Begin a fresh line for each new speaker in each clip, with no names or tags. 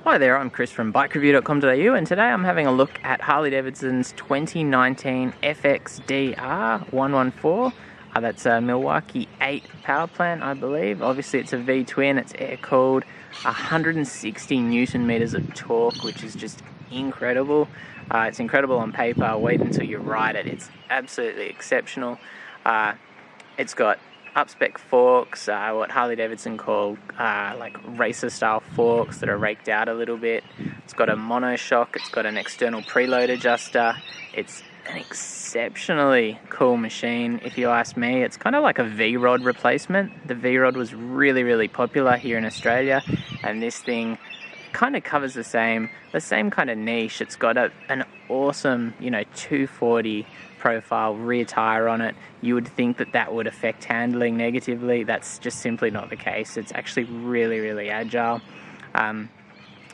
Hi there, I'm Chris from BikeReview.com.au, and today I'm having a look at Harley-Davidson's 2019 FXDR 114. That's a Milwaukee-Eight powerplant, I believe. Obviously it's a V-twin, it's air-cooled, 160 Newton meters of torque, which is just incredible. It's incredible on paper. Wait until you ride it. It's absolutely exceptional. It's got up-spec forks, what Harley-Davidson call like racer-style forks that are raked out a little bit. It's got a monoshock, it's got an external preload adjuster. It's an exceptionally cool machine, if you ask me. It's kind of like a V-rod replacement. The V-rod was really, really popular here in Australia, and this thing kind of covers the same kind of niche. It's got an awesome, 240 profile rear tire on it. You would think that would affect handling negatively. That's just simply not the case. It's actually really, really agile.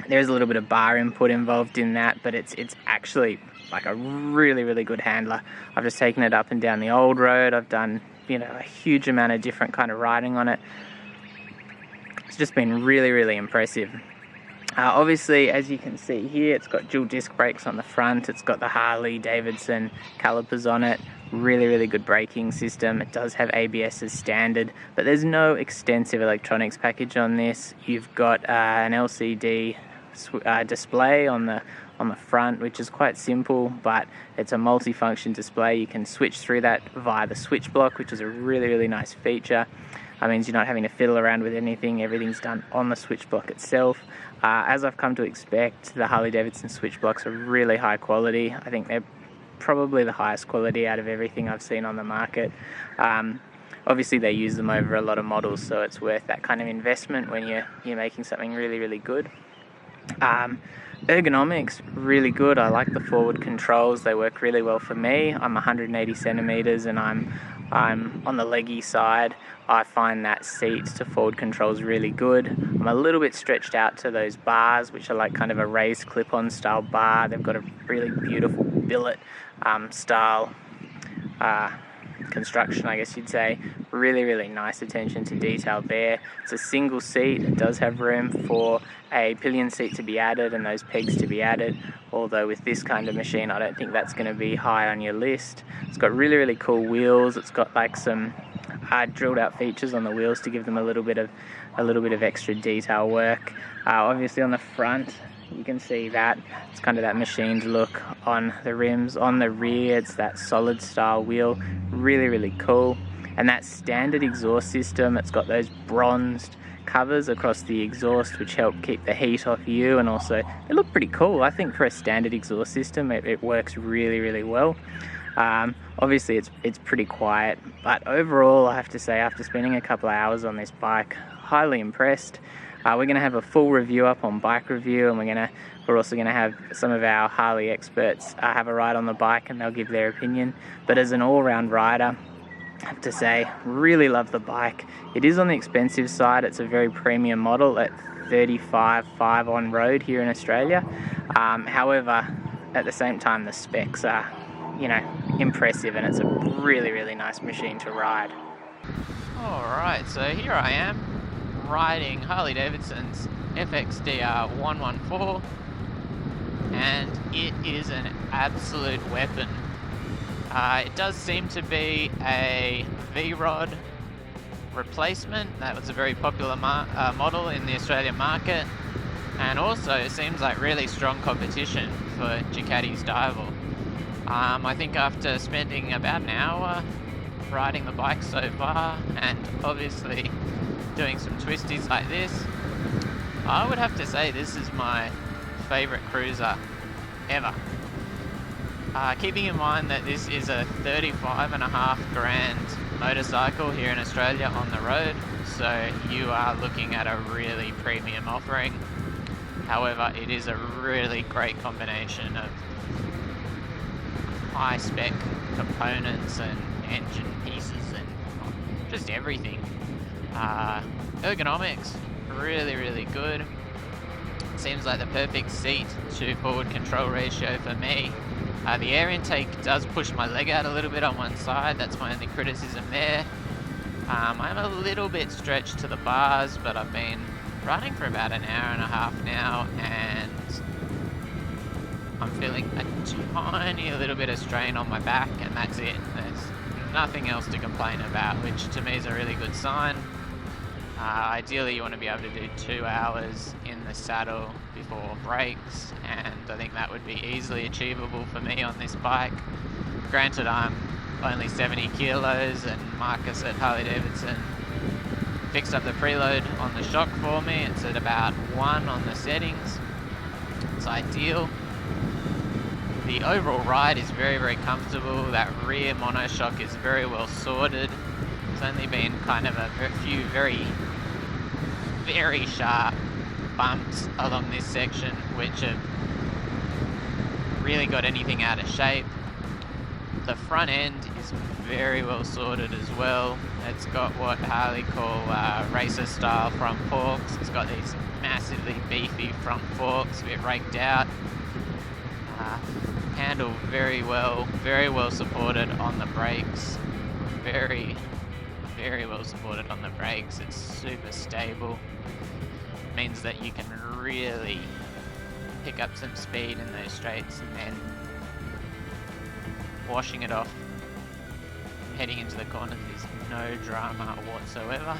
There's a little bit of bar input involved in that, but it's actually like a really, really good handler. I've just taken it up and down the old road. I've done, a huge amount of different kind of riding on it. It's just been really, really impressive. Obviously, as you can see here, it's got dual disc brakes on the front. It's got the Harley-Davidson calipers on it. Really, really good braking system. It does have ABS as standard, but there's no extensive electronics package on this. You've got an LCD display on the front, which is quite simple, but it's a multi-function display. You can switch through that via the switch block, which is a really, really nice feature. That means you're not having to fiddle around with anything. Everything's done on the switch block itself. As I've come to expect, the Harley-Davidson switch blocks are really high quality. I think they're probably the highest quality out of everything I've seen on the market. Obviously they use them over a lot of models, so it's worth that kind of investment when you're making something really, really good. Ergonomics, really good. I like the forward controls. They work really well for me. I'm 180 centimeters and I'm on the leggy side. I find that seat to forward controls really good. I'm a little bit stretched out to those bars, which are like kind of a raised clip-on style bar. They've got a really beautiful billet style construction, I guess you'd say. Really, really nice attention to detail there. It's a single seat. It does have room for a pillion seat to be added and those pegs to be added, although with this kind of machine I don't think that's going to be high on your list. It's got really, really cool wheels. It's got like some drilled out features on the wheels to give them a little bit of extra detail work. Obviously on the front you can see that it's kind of that machined look on the rims. On the rear it's that solid style wheel. Really, really cool. And that standard exhaust system, it's got those bronzed covers across the exhaust which help keep the heat off you, and also they look pretty cool. I think for a standard exhaust system it works really, really well. Obviously it's pretty quiet, but overall I have to say, after spending a couple of hours on this bike, highly impressed. We're going to have a full review up on Bike Review, and we're also going to have some of our Harley experts have a ride on the bike and they'll give their opinion. But as an all-round rider, I have to say, really love the bike. It is on the expensive side. It's a very premium model at $35,500 on road here in Australia. However, at the same time, the specs are, impressive, and it's a really, really nice machine to ride.
Alright, so here I am riding Harley-Davidson's FXDR 114, and it is an absolute weapon. It does seem to be a V-rod replacement. That was a very popular model in the Australian market, and also it seems like really strong competition for Ducati's Dival. I think after spending about an hour riding the bike so far, and obviously doing some twisties like this, I would have to say this is my favourite cruiser ever. Keeping in mind that this is a $35,500 motorcycle here in Australia on the road, so you are looking at a really premium offering. However, it is a really great combination of high spec components and engine pieces and just everything. Ergonomics, really, really good. Seems like the perfect seat to forward control ratio for me. The air intake does push my leg out a little bit on one side. That's my only criticism there. I'm a little bit stretched to the bars, but I've been riding for about an hour and a half now, and I'm feeling a tiny little bit of strain on my back, and that's it. There's nothing else to complain about, which to me is a really good sign. Ideally, you want to be able to do 2 hours in the saddle before breaks, and I think that would be easily achievable for me on this bike. Granted, I'm only 70 kilos, and Marcus at Harley-Davidson fixed up the preload on the shock for me. It's at about 1 on the settings. It's ideal. The overall ride is very, very comfortable. That rear monoshock is very well sorted. There's only been kind of a few very, very sharp bumps along this section which have really got anything out of shape. The front end is very well sorted as well. It's got what Harley call racer style front forks. It's got these massively beefy front forks, a bit raked out. Handle very well supported on the brakes. Very, very well supported on the brakes. It's super stable. Means that you can really pick up some speed in those straights, and then washing it off, heading into the corners is no drama whatsoever.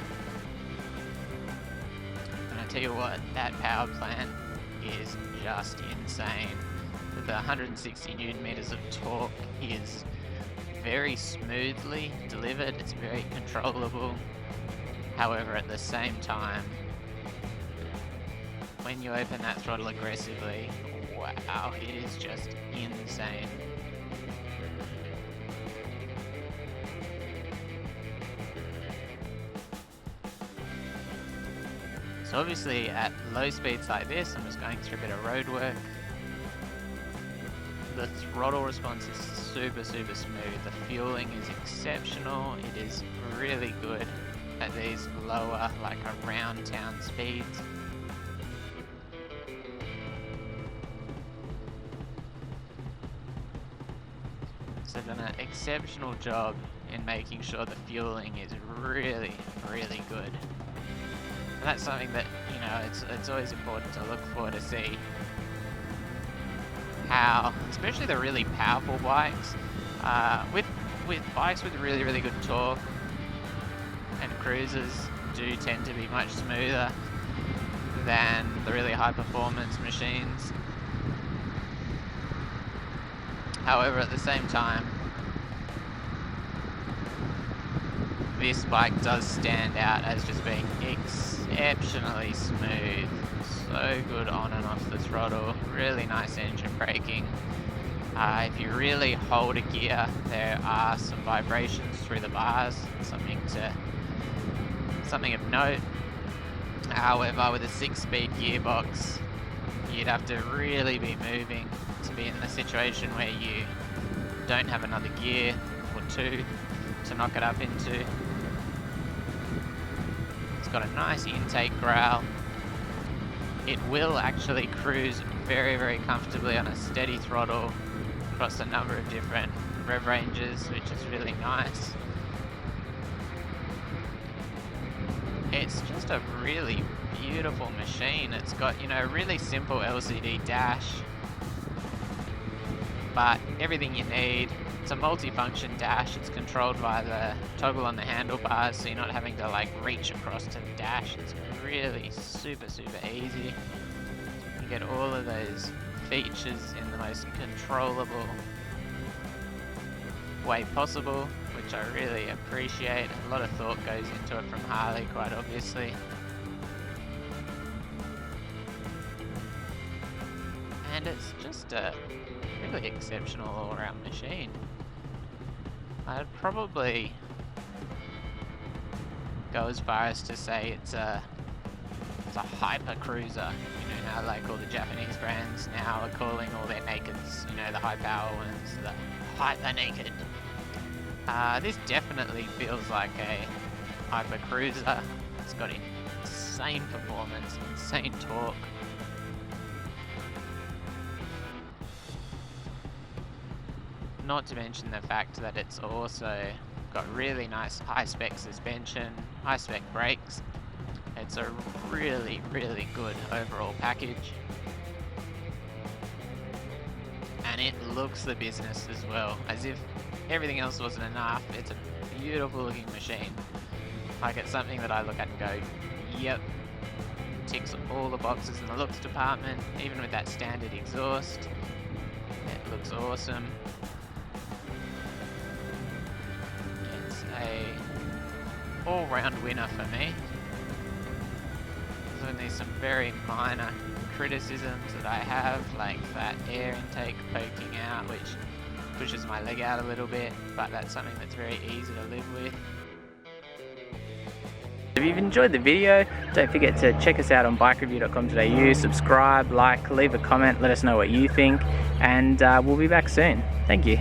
And I tell you what, that power plant is just insane. The 160 Newton meters of torque is very smoothly delivered. It's very controllable. However, at the same time, when you open that throttle aggressively, wow, it is just insane. So obviously at low speeds like this, I'm just going through a bit of road work. The throttle response is super smooth. The fueling is exceptional. It is really good at these lower, like around town speeds. So done an exceptional job in making sure the fueling is really good. And that's something that, you know, it's always important to look for, to see how, especially the really powerful bikes, with bikes with really good torque, and cruisers do tend to be much smoother than the really high performance machines. However, at the same time, this bike does stand out as just being exceptionally smooth. So good on and off the throttle, really nice engine braking. If you really hold a gear, there are some vibrations through the bars, something of note. However, with a 6-speed gearbox, you'd have to really be moving to be in the situation where you don't have another gear or two to knock it up into. It's got a nice intake growl. It will actually cruise very comfortably on a steady throttle across a number of different rev ranges, which is really nice. It's just a really beautiful machine. It's got, you know, a really simple LCD dash, but everything you need. It's a multi-function dash. It's controlled by the toggle on the handlebars, so you're not having to like reach across to the dash. It's really super easy. You get all of those features in the most controllable way possible, which I really appreciate. A lot of thought goes into it from Harley, quite obviously. And it's just a really exceptional all-around machine. I'd probably go as far as to say it's a hyper cruiser. You know how like all the Japanese brands now are calling all their nakeds, you know, the high power ones, the hyper naked. This definitely feels like a hyper cruiser. It's got insane performance, insane torque. Not to mention the fact that it's also got really nice high-spec suspension, high-spec brakes, It's a really, really good overall package. And it looks the business as well, as if everything else wasn't enough. It's a beautiful looking machine. Like, it's something that I look at and go, yep, ticks all the boxes in the looks department, even with that standard exhaust. It looks awesome. It's a all-round winner for me. There's only some very minor criticisms that I have, like that air intake poking out, which pushes my leg out a little bit, but that's something that's very easy to live with.
If you've enjoyed the video, don't forget to check us out on BikeReview.com.au, subscribe, like, leave a comment, let us know what you think, and we'll be back soon. Thank you.